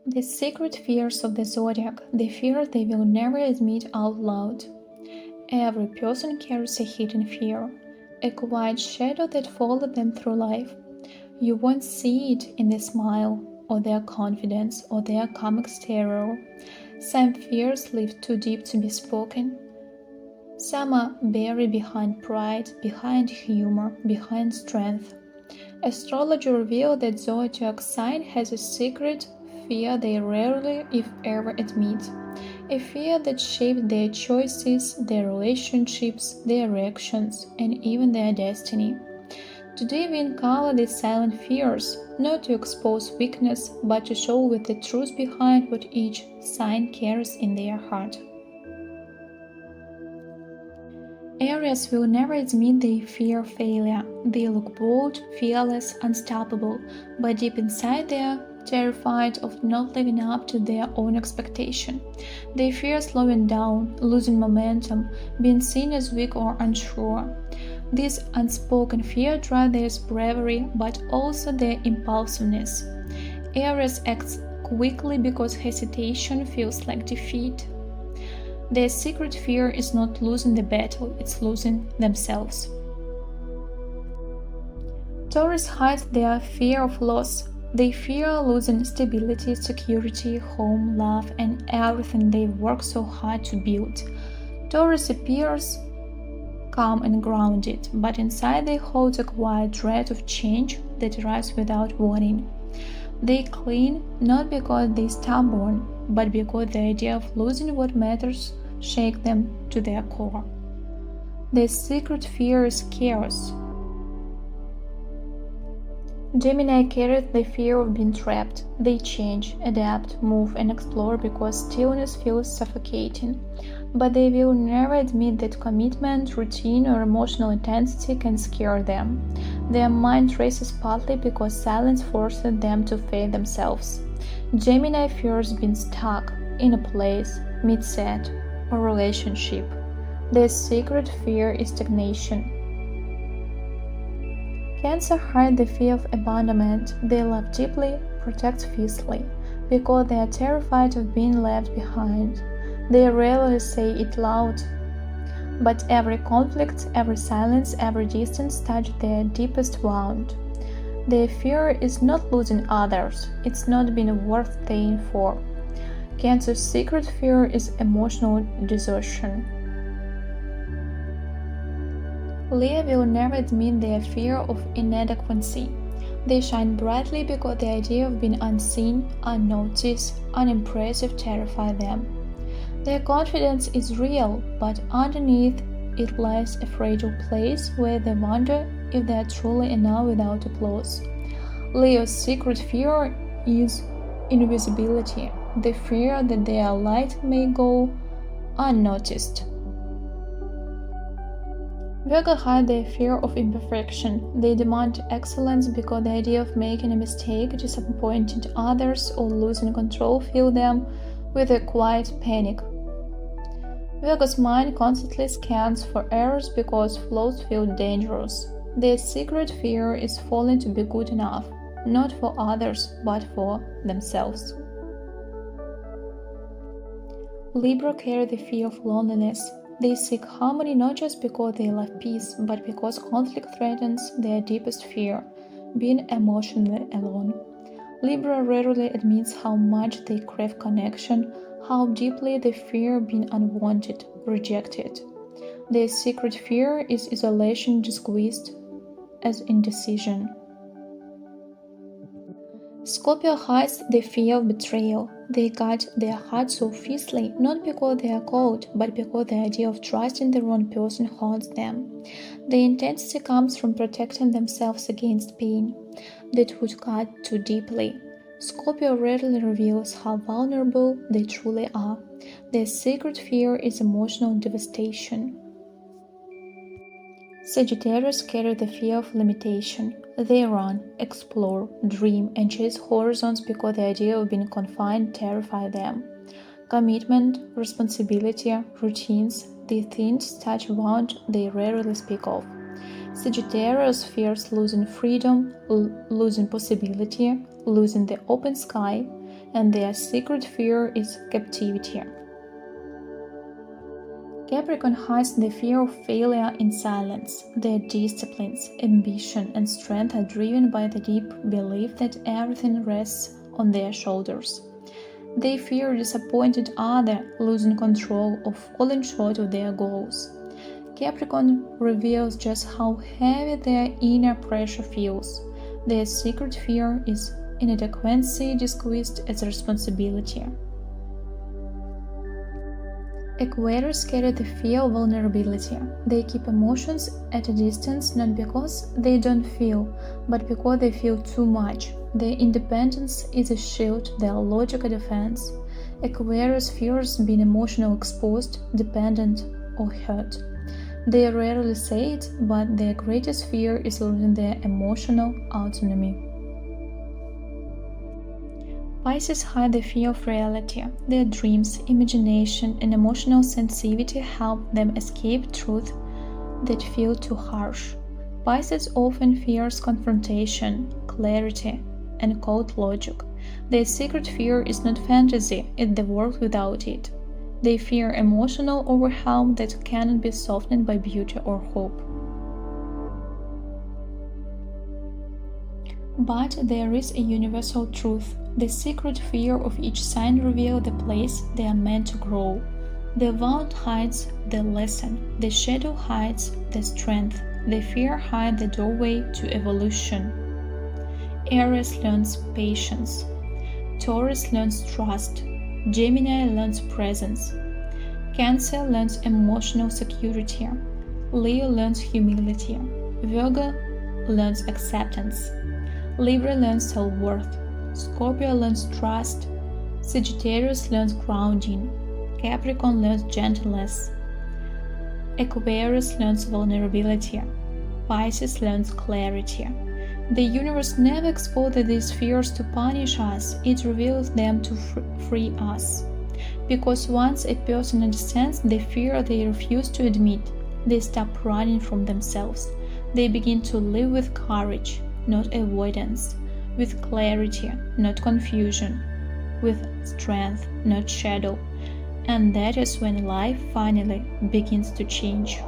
The secret fears of the Zodiac, the fear they will never admit out loud. Every person carries a hidden fear, a quiet shadow that followed them through life. You won't see it in their smile, or their confidence, or their calm exterior. Some fears live too deep to be spoken. Some are buried behind pride, behind humor, behind strength. Astrology revealed that Zodiac sign has a secret fear they rarely, if ever, admit. A fear that shaped their choices, their relationships, their reactions, and even their destiny. Today we uncover these silent fears, not to expose weakness, but to show with the truth behind what each sign carries in their heart. Aries will never admit they fear failure. They look bold, fearless, unstoppable, but deep inside they are terrified of not living up to their own expectation. They fear slowing down, losing momentum, being seen as weak or unsure. This unspoken fear drives their bravery, but also their impulsiveness. Aries acts quickly because hesitation feels like defeat. Their secret fear is not losing the battle, it's losing themselves. Taurus hides their fear of loss. They fear losing stability, security, home, love, and everything they work so hard to build. Taurus appears calm and grounded, but inside they hold a quiet dread of change that arrives without warning. They cling not because they're stubborn, but because the idea of losing what matters shakes them to their core. Their secret fear is chaos. Gemini carries the fear of being trapped. They change, adapt, move, and explore because stillness feels suffocating. But they will never admit that commitment, routine, or emotional intensity can scare them. Their mind races partly because silence forces them to face themselves. Gemini fears being stuck in a place, mid-set, or relationship. Their secret fear is stagnation. Cancer hide the fear of abandonment. They love deeply, protect fiercely, because they are terrified of being left behind. They rarely say it loud, but every conflict, every silence, every distance touch their deepest wound. Their fear is not losing others, it's not being worth staying for. Cancer's secret fear is emotional desertion. Leo will never admit their fear of inadequacy. They shine brightly because the idea of being unseen, unnoticed, unimpressive terrifies them. Their confidence is real, but underneath it lies a fragile place where they wonder if they are truly enough without applause. Leo's secret fear is invisibility, the fear that their light may go unnoticed. Virgo hide their fear of imperfection. They demand excellence because the idea of making a mistake, disappointing others, or losing control fill them with a quiet panic. Virgo's mind constantly scans for errors because flaws feel dangerous. Their secret fear is falling to be good enough, not for others, but for themselves. Libra carry the fear of loneliness. They seek harmony not just because they love peace, but because conflict threatens their deepest fear, being emotionally alone. Libra rarely admits how much they crave connection, how deeply they fear being unwanted, rejected. Their secret fear is isolation disguised as indecision. Scorpio hides the fear of betrayal. They guard their hearts so fiercely, not because they are cold, but because the idea of trusting the wrong person haunts them. The intensity comes from protecting themselves against pain that would cut too deeply. Scorpio rarely reveals how vulnerable they truly are. Their secret fear is emotional devastation. Sagittarius carry the fear of limitation. They run, explore, dream, and chase horizons because the idea of being confined terrifies them. Commitment, responsibility, routines, these things touch a wound they rarely speak of. Sagittarius fears losing freedom, losing possibility, losing the open sky. and their secret fear is captivity. Capricorn hides the fear of failure in silence. Their disciplines, ambition, and strength are driven by the deep belief that everything rests on their shoulders. They fear disappointing others, losing control, or falling short of their goals. Capricorn reveals just how heavy their inner pressure feels. Their secret fear is inadequacy disguised as responsibility. Aquarius carry the fear of vulnerability. They keep emotions at a distance not because they don't feel, but because they feel too much. Their independence is a shield, their logic a defense. Aquarius fears being emotionally exposed, dependent, or hurt. They rarely say it, but their greatest fear is losing their emotional autonomy. Pisces hide the fear of reality. Their dreams, imagination, and emotional sensitivity help them escape truth that feel too harsh. Pisces often fears confrontation, clarity, and cold logic. Their secret fear is not fantasy, it's the world without it. They fear emotional overwhelm that cannot be softened by beauty or hope. But there is a universal truth. The secret fear of each sign reveals the place they are meant to grow. The wound hides the lesson, the shadow hides the strength, the fear hides the doorway to evolution. Aries learns patience. Taurus learns trust. Gemini learns presence. Cancer learns emotional security. Leo learns humility. Virgo learns acceptance. Libra learns self-worth. Scorpio learns trust. Sagittarius learns grounding. Capricorn learns gentleness. Aquarius learns vulnerability. Pisces learns clarity. The universe never exposes these fears to punish us, it reveals them to free us. Because once a person understands the fear they refuse to admit, they stop running from themselves. They begin to live with courage, not avoidance, with clarity, not confusion, with strength, not shadow. And that is when life finally begins to change.